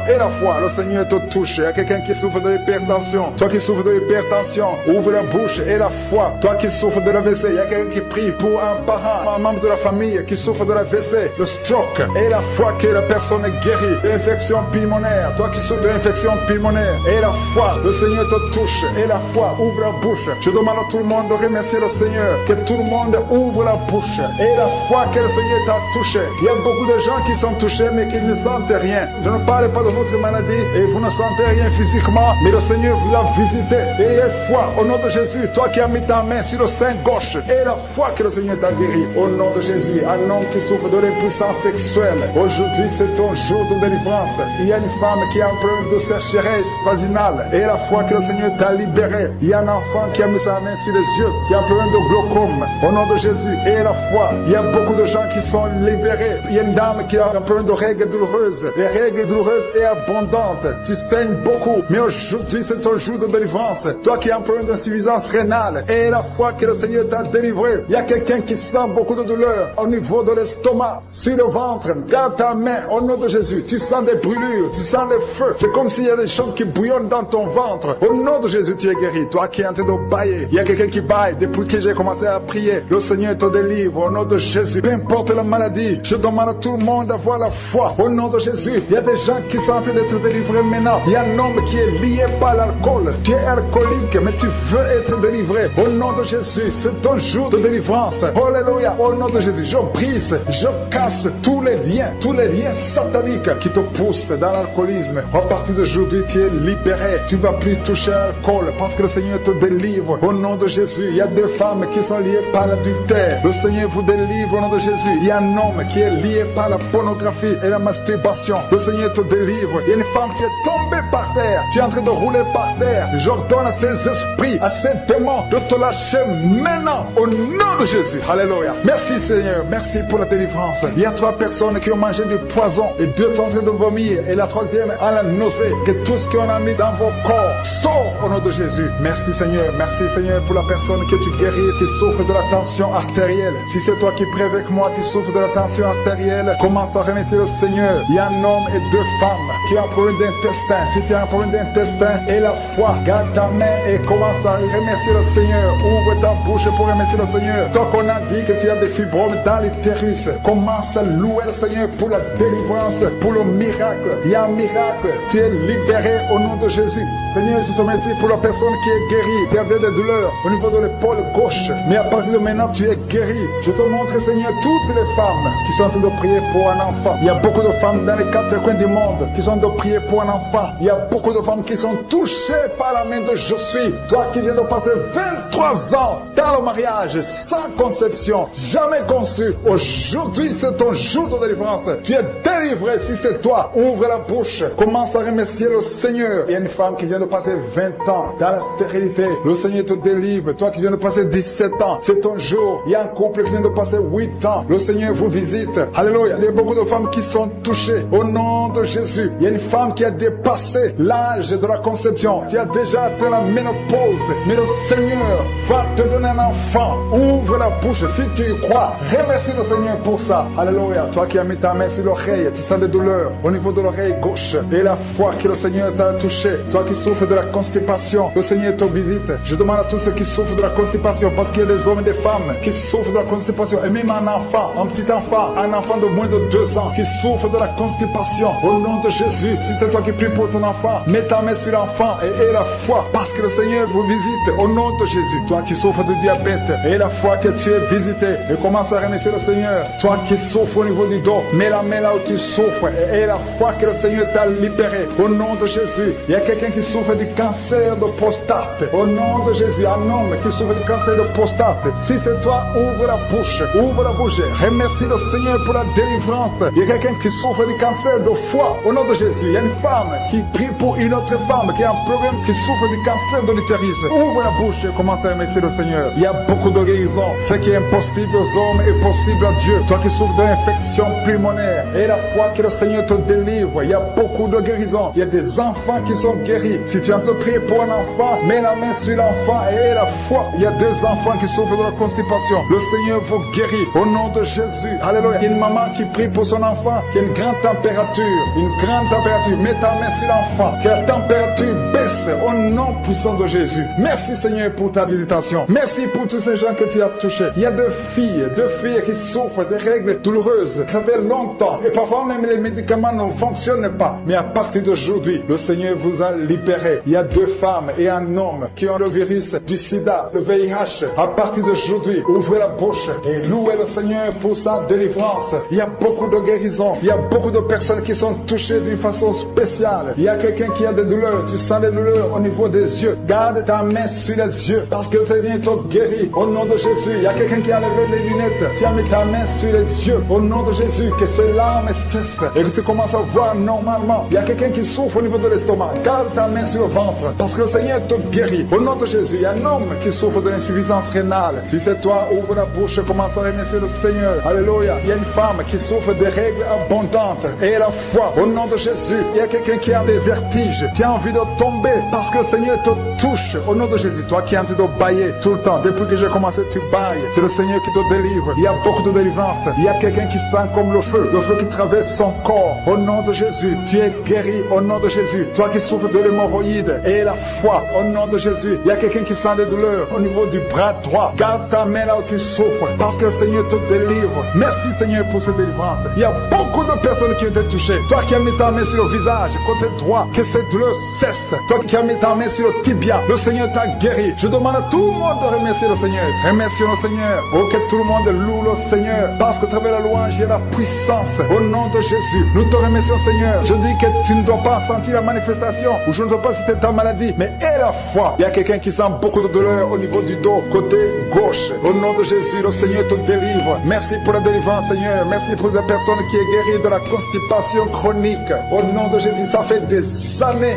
le Seigneur te touche. Il y a quelqu'un qui souffre de l'hypertension. Toi qui souffres de l'hypertension, ouvre la bouche et la foi. Toi qui souffres de l'AVC, il y a quelqu'un qui prie pour un parent, un membre de la famille qui souffre de l'AVC, le stroke, et la foi que la personne est guérie. L'infection pulmonaire, toi qui souffres de l'infection pulmonaire, et la foi, le Seigneur te touche. Et la foi, ouvre la bouche. Je demande à tout le monde de remercier le Seigneur. Que tout le monde ouvre la bouche. Et la foi que le Seigneur t'a touché. Il y a beaucoup de gens qui sont touchés mais qui ne sentent rien. Je ne parle pas de votre maladie et vous ne sentez rien physiquement, mais le Seigneur vous a visité. Et la foi, au nom de Jésus, toi qui as mis ta main sur le sein gauche, et la foi que le Seigneur t'a guéri. Au nom de Jésus, un homme qui souffre de l'impuissance sexuelle. Aujourd'hui, c'est ton jour de délivrance. Il y a une femme qui a un problème de sécheresse vaginale. Et la foi que le Seigneur t'a libéré. Il y a un enfant qui a mis sa main sur les yeux, qui a un problème de glaucome. Au nom de Jésus, et la foi. Il y a beaucoup de gens qui sont libérés. Il y a une dame qui a un problème de règles douloureuses. Les règles douloureuses et abondantes. Tu saignes beaucoup. Mais aujourd'hui, c'est ton jour de délivrance. Toi qui as un problème d'insuffisance rénale. Et la foi que le Seigneur t'a délivré. Il y a quelqu'un qui sent beaucoup de douleur au niveau de l'estomac, sur le ventre. Dans ta main, au nom de Jésus, tu sens des brûlures, tu sens des feux. C'est comme s'il y a des choses qui bouillonnent dans ton ventre. Au nom de Jésus, tu es guéri. Toi qui es en train de bailler. Il y a quelqu'un qui baille depuis que j'ai commencé à prier. Le Seigneur te délivre au nom de Jésus. Peu importe la maladie, je demande à tout le monde d'avoir la foi. Au nom de Jésus, il y a des gens qui sont en train d'être délivrés maintenant. Il y a un homme qui est lié par l'alcool. Tu es alcoolique, mais tu veux être délivré. Au nom de Jésus, c'est ton jour de délivrance. Alléluia. Au nom de Jésus, je brise, je casse tous les liens sataniques qui te poussent dans l'alcoolisme. À partir d'aujourd'hui, tu es libéré. Tu ne vas plus toucher à l'alcool parce que le Seigneur te délivre. Au nom de Jésus, il y a des femmes qui sont liées par l'adultère. Le Seigneur vous délivre au nom de Jésus. Il y a un homme qui est lié par la pornographie et la masturbation. Le Seigneur te délivre. Il y a une femme qui est tombée par terre. Tu es en train de rouler par terre. J'ordonne à ces esprits, à ces démons de te lâcher maintenant au nom de Jésus. Alléluia. Merci Seigneur. Merci pour la délivrance. Il y a 3 personnes qui ont mangé du poison et 2 sont en train de vomir et la 3e a la nausée. Que tout ce qu'on a mis dans vos corps sort au nom de Jésus. Merci Seigneur. Merci Seigneur pour la personne que tu guéris qui souffre de la la tension artérielle. Si c'est toi qui pries avec moi, tu souffres de la tension artérielle, commence à remercier le Seigneur. Il y a un homme et 2 femmes qui ont un problème d'intestin. Si tu as un problème d'intestin et la foi, garde ta main et commence à remercier le Seigneur. Ouvre ta bouche pour remercier le Seigneur. Toi qu'on a dit que tu as des fibromes dans l'utérus, commence à louer le Seigneur pour la délivrance, pour le miracle. Il y a un miracle. Tu es libéré au nom de Jésus. Seigneur, je te remercie pour la personne qui est guérie. Tu avais des douleurs au niveau de l'épaule gauche, mais à partir de maintenant, tu es guéri. Je te montre, Seigneur, toutes les femmes qui sont en train de prier pour un enfant. Il y a beaucoup de femmes dans les 4 coins du monde qui sont en train de prier pour un enfant. Il y a beaucoup de femmes qui sont touchées par la main de Je suis. Toi qui viens de passer 23 ans dans le mariage, sans conception, jamais conçu. Aujourd'hui, c'est ton jour de délivrance. Tu es délivré si c'est toi. Ouvre la bouche. Commence à remercier le Seigneur. Il y a une femme qui vient de passer 20 ans dans la stérilité. Le Seigneur te délivre. Toi qui viens de passer 17 ans, c'est ton jour. Il y a un couple qui vient de passer 8 ans. Le Seigneur vous visite. Alléluia. Il y a beaucoup de femmes qui sont touchées au nom de Jésus. Il y a une femme qui a dépassé l'âge de la conception. Tu as déjà atteint la ménopause. Mais le Seigneur va te donner un enfant. Ouvre la bouche si tu y crois. Remercie le Seigneur pour ça. Alléluia. Toi qui as mis ta main sur l'oreille, tu sens des douleurs au niveau de l'oreille gauche. Et la foi que le Seigneur t'a touché. Toi qui souffres de la constipation, le Seigneur te visite. Je demande à tous ceux qui souffrent de la constipation, parce qu'il y a des hommes et des femmes qui souffrent de la constipation. Et même un enfant, un petit enfant, un enfant de moins de 2 ans qui souffre de la constipation. Au nom de Jésus, si c'est toi qui pries pour ton enfant, mets ta main sur l'enfant et aie la foi, parce que le Seigneur vous visite. Au nom de Jésus, toi qui souffres de diabète, aie la foi que tu es visité et commence à remercier le Seigneur. Toi qui souffres au niveau du dos, mets la main là où tu souffres et aie la foi que le Seigneur t'a libéré. Au nom de Jésus, il y a quelqu'un qui souffre du cancer de prostate. Au nom de Jésus, un homme qui souffre du cancer de prostate. Si c'est toi, ouvre la bouche. Ouvre la bouche. Remercie le Seigneur pour la délivrance. Il y a quelqu'un qui souffre du cancer de foie. Au nom de Jésus, il y a une femme qui prie pour une autre femme qui a un problème, qui souffre du cancer de l'utérus. Ouvre la bouche et commence à remercier le Seigneur. Il y a beaucoup de guérisons. Ce qui est impossible aux hommes est possible à Dieu. Toi qui souffres d'une infection pulmonaire, et la foi que le Seigneur te délivre. Il y a beaucoup de guérisons. Il y a des enfants qui sont guéris. Si tu as te prier pour un enfant, mets la main sur l'enfant et aie la foi. Il y a 2 enfants qui souffrent de la constipation. Le Seigneur vous guérit au nom de Jésus. Alléluia. Il y a une maman qui prie pour son enfant qui a une grande température. Une grande température. Mets ta main sur l'enfant. Que la température baisse au nom puissant de Jésus. Merci Seigneur pour ta visitation. Merci pour tous ces gens que tu as touchés. Il y a 2 filles qui souffrent des règles douloureuses. Ça fait longtemps. Et parfois même les médicaments ne fonctionnent pas. Mais à partir d'aujourd'hui, le Seigneur vous a libéré. Il y a 2 femmes et un homme qui ont le virus du sida, le VIH. À partir d'aujourd'hui, ouvrez la bouche et louez le Seigneur pour sa délivrance. Il y a beaucoup de guérisons. Il y a beaucoup de personnes qui sont touchées d'une façon spéciale. Il y a quelqu'un qui a des douleurs. Tu sens des douleurs au niveau des yeux. Garde ta main sur les yeux parce que le Seigneur te guérit. Au nom de Jésus, il y a quelqu'un qui a levé les lunettes. Tu as mis ta main sur les yeux. Au nom de Jésus, que ces larmes cessent et que tu commences à voir normalement. Il y a quelqu'un qui souffre au niveau de l'estomac. Garde ta main sur le ventre parce que le Seigneur te guérit. Au nom de Jésus, il y a un homme qui souffre de l'insuffisance rénale. Si c'est toi, ouvre la bouche et commence à remercier le Seigneur. Alléluia. Il y a une femme qui souffre de règles abondantes et la foi. Au nom de Jésus, il y a quelqu'un qui a des vertiges. Tu as envie de tomber parce que le Seigneur te touche. Au nom de Jésus, toi qui es en train de bailler tout le temps. Depuis que j'ai commencé, tu bailles. C'est le Seigneur qui te délivre. Il y a beaucoup de délivrance. Il y a quelqu'un qui sent comme le feu qui traverse son corps. Au nom de Jésus, tu es guéri. Au nom de Jésus, toi qui souffres de l'hémorroïde et la foi. Au nom de Jésus, il y a quelqu'un qui sent des douleurs au niveau du bras droit. Garde ta main là où tu souffres parce que le Seigneur te délivre. Merci Seigneur pour cette délivrance. Il y a beaucoup de personnes qui ont été touchées. Toi qui as mis ta main sur le visage, côté droit, que cette douleur cesse. Toi qui as mis ta main sur le tibia, le Seigneur t'a guéri. Je demande à tout le monde de remercier le Seigneur. Remercions le Seigneur. Oh, que tout le monde loue le Seigneur parce que à travers la louange, il y a la puissance. Au nom de Jésus, nous te remercions Seigneur. Je dis que tu ne dois pas sentir la manifestation ou je ne dois pas citer ta maladie, mais aie la foi. Il y a quelqu'un qui sent beaucoup de douleur au niveau du dos, côté gauche. Au nom de Jésus, le Seigneur te délivre. Merci pour la délivrance Seigneur. Merci pour la personne qui est guérie de la constipation chronique. chronique. Au nom de Jésus, ça fait des années,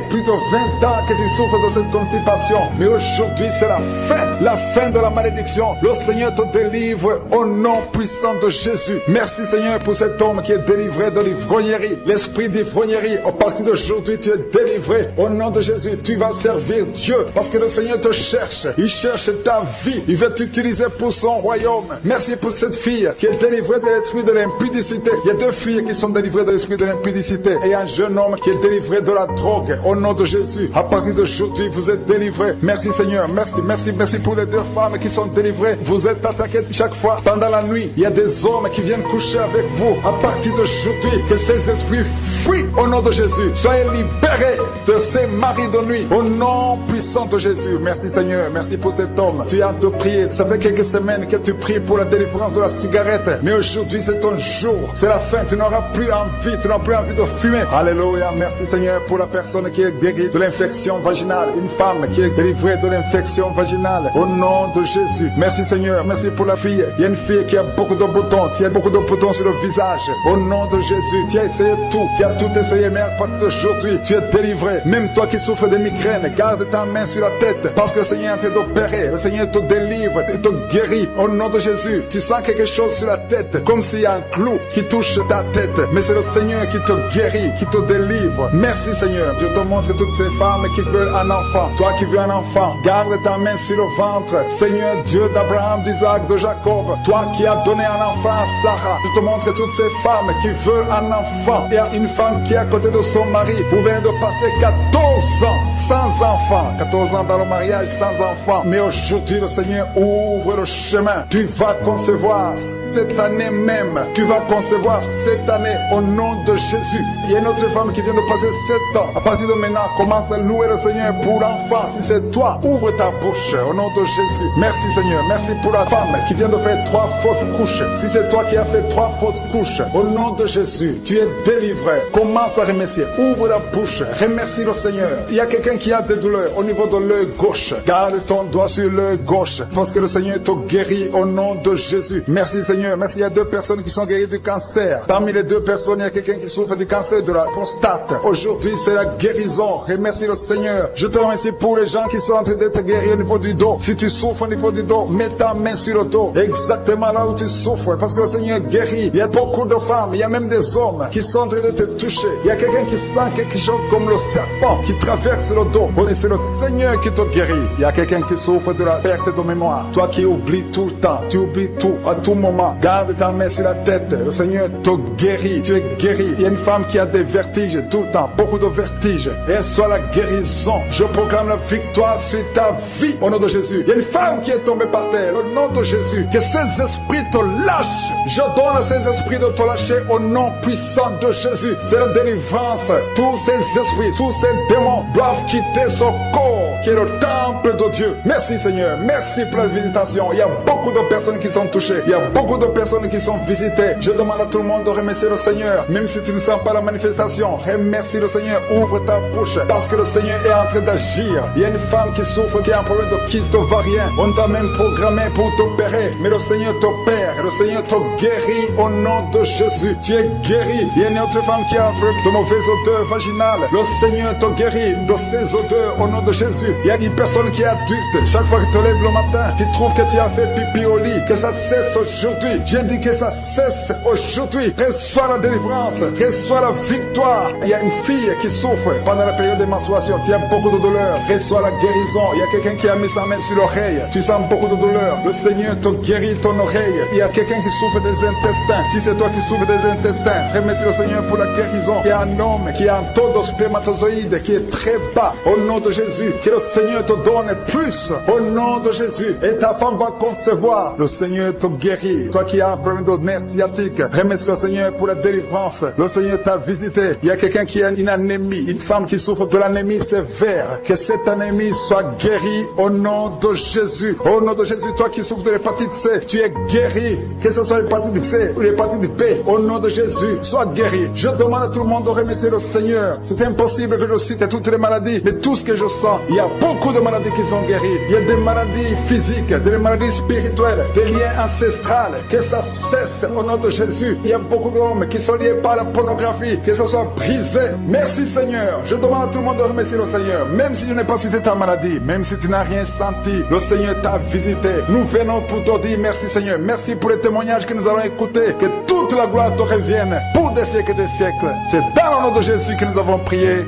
plus de 20 ans que tu souffres de cette constipation. Mais aujourd'hui, c'est la fin de la malédiction. Le Seigneur te délivre au nom puissant de Jésus. Merci Seigneur pour cet homme qui est délivré de l'ivrognerie. L'esprit d'ivrognerie, à partir d'aujourd'hui, tu es délivré. Au nom de Jésus, tu vas servir Dieu parce que le Seigneur te cherche. Il cherche ta vie. Il veut t'utiliser pour son royaume. Merci pour cette fille qui est délivrée de l'esprit de l'impudicité. Il y a 2 filles qui sont délivrées de l'esprit de l'impudicité et un jeune homme qui est délivré de la drogue. Au nom de Jésus, à partir d'aujourd'hui, vous êtes délivrés. Merci Seigneur. Merci pour les 2 femmes qui sont délivrées. Vous êtes attaquées chaque fois pendant la nuit. Il y a des hommes qui viennent coucher avec vous. À partir d'aujourd'hui, que ces esprits fuient au nom de Jésus. Soyez libérés de ces maris de nuit au nom puissant de Jésus. Merci Seigneur. Merci pour cet homme. Tu es en train de prier. Ça fait quelques semaines que tu pries pour la délivrance de la cigarette. Mais aujourd'hui, c'est ton jour. C'est la fin. Tu n'auras plus envie. Tu n'auras plus envie de fumer. Alléluia. Merci Seigneur pour la personne qui est guérie de l'infection vaginale. Une femme qui est délivrée de l'infection vaginale. Au nom de Jésus. Merci Seigneur. Merci pour la fille. Il y a une fille qui a beaucoup de boutons. Tu as beaucoup de boutons sur le visage. Au nom de Jésus. Tu as essayé tout. Tu as tout essayé. Mais à partir d'aujourd'hui, tu es délivré. Même toi qui souffres de migraines, garde ta main sur la tête. Parce que le Seigneur est en train d'opérer. Le Seigneur te délivre. Il te guérit. Au nom de Jésus. Tu sens quelque chose sur la tête. Comme s'il y a un clou qui touche ta tête. Mais c'est le Seigneur qui te guérit, qui te délivre. Merci Seigneur. Je te montre toutes ces femmes qui veulent un enfant. Toi qui veux un enfant, garde ta main sur le ventre. Seigneur Dieu d'Abraham, d'Isaac, de Jacob. Toi qui as donné un enfant à Sarah. Je te montre toutes ces femmes qui veulent un enfant. Il y a une femme qui est à côté de son mari. Vous venez de passer 14 ans sans enfant. 14 ans dans le mariage sans enfant. Mais aujourd'hui le Seigneur ouvre le chemin. Tu vas concevoir cette année même. Tu vas concevoir cette année au nom de Jésus. Il y a une autre femme qui vient de passer 7 ans. À partir de maintenant, commence à louer le Seigneur pour l'enfant. Si c'est toi, ouvre ta bouche au nom de Jésus. Merci Seigneur. Merci pour la femme qui vient de faire 3 fausses couches. Si c'est toi qui as fait 3 fausses couches, au nom de Jésus, tu es délivré. Commence à remercier. Ouvre la bouche. Remercie le Seigneur. Il y a quelqu'un qui a des douleurs au niveau de l'œil gauche. Garde ton doigt sur l'œil gauche parce que le Seigneur te guérit au nom de Jésus. Merci Seigneur. Merci. Il y a 2 personnes qui sont guéries du cancer. Parmi les 2 personnes, il y a quelqu'un qui souffre du cancer de la prostate. Aujourd'hui, c'est la guérison. Remercie le Seigneur. Je te remercie pour les gens qui sont en train d'être guéris au niveau du dos. Si tu souffres au niveau du dos, mets ta main sur le dos. Exactement là où tu souffres. Parce que le Seigneur guérit. Il y a beaucoup de femmes, il y a même des hommes qui sont en train de te toucher. Il y a quelqu'un qui sent quelque chose comme le serpent qui traverse le dos. Et c'est le Seigneur qui te guérit. Il y a quelqu'un qui souffre de la perte de mémoire. Toi qui oublies tout le temps. Tu oublies tout à tout moment. Garde ta main sur la tête. Le Seigneur te guérit. Tu es guéri. Il y a une femme qui a des vertiges tout le temps. Beaucoup de vertiges. Et soit la guérison. Je proclame la victoire sur ta vie au nom de Jésus. Il y a une femme qui est tombée par terre. Au nom de Jésus. Que ces esprits te lâchent. Je donne à ces esprits de te lâcher au nom puissant de Jésus. C'est la délivrance. Tous ces esprits, tous ces démons doivent quitter son corps qui est le temple de Dieu. Merci Seigneur. Merci pour la visitation. Il y a beaucoup de personnes qui sont touchées. Il y a beaucoup de personnes qui sont visitées. Je demande à tout le monde de remercier le Seigneur. Même si tu ne sens pas la manifestation, remercie le Seigneur. Ouvre ta bouche parce que le Seigneur est en train d'agir. Il y a une femme qui souffre, qui a un problème de kyste ovarien. On t'a même programmé pour t'opérer. Mais le Seigneur t'opère. Le Seigneur te guérit au nom de Jésus. Tu es guéri. Il y a une autre femme qui a un problème de mauvaise odeur vaginale. Le Seigneur te guérit de ces odeurs au nom de Jésus. Il y a une personne qui est adulte. Chaque fois que tu te lèves le matin, tu trouves que tu as fait pipi au lit. Que ça cesse aujourd'hui. J'ai dit que ça cesse aujourd'hui. Reçois la délivrance. Reçois la victoire. Il y a une fille qui souffre pendant la période de menstruation. Tu as beaucoup de douleur. Reçois la guérison. Il y a quelqu'un qui a mis sa main sur l'oreille. Tu sens beaucoup de douleur. Le Seigneur te guérit ton oreille. Il y a quelqu'un qui souffre des intestins. Si c'est toi qui souffres des intestins, remercie le Seigneur pour la guérison. Il y a un homme qui a un taux de spermatozoïde qui est très bas. Au nom de Jésus, que le Seigneur te donne plus. Au nom de Jésus. Et ta femme va concevoir. Le Seigneur te guérit. Toi qui as un problème de nerf sciatique, remercie le Seigneur pour la délivrance. Le Seigneur t'a visité. Il y a quelqu'un qui a une anémie, une femme qui souffre de l'anémie sévère. Que cette anémie soit guérie au nom de Jésus. Au nom de Jésus, toi qui souffres de l'hépatite C, tu es guéri. Que ce soit l'hépatite C ou l'hépatite B, au nom de Jésus, sois guéri. Je demande à tout le monde de remercier le Seigneur. C'est impossible que je cite toutes les maladies. Mais tout ce que je sens, il y a beaucoup de maladies qui sont guéries. Il y a des maladies physiques, des maladies spirituelles, des liens ancestrales. Que ça cesse au nom de Jésus. Il y a beaucoup d'hommes qui sont liés par la pornographie. Que ça soit brisé. Merci Seigneur. Je demande à tout le monde de remercier le Seigneur. Même si je n'ai pas cité ta maladie, même si tu n'as rien senti, le Seigneur t'a visité. Nous venons pour te dire merci Seigneur. Merci pour les témoignages que nous allons écouter. Que toute la gloire te revienne pour des siècles et des siècles. C'est dans le nom de Jésus que nous avons prié.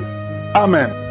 Amen.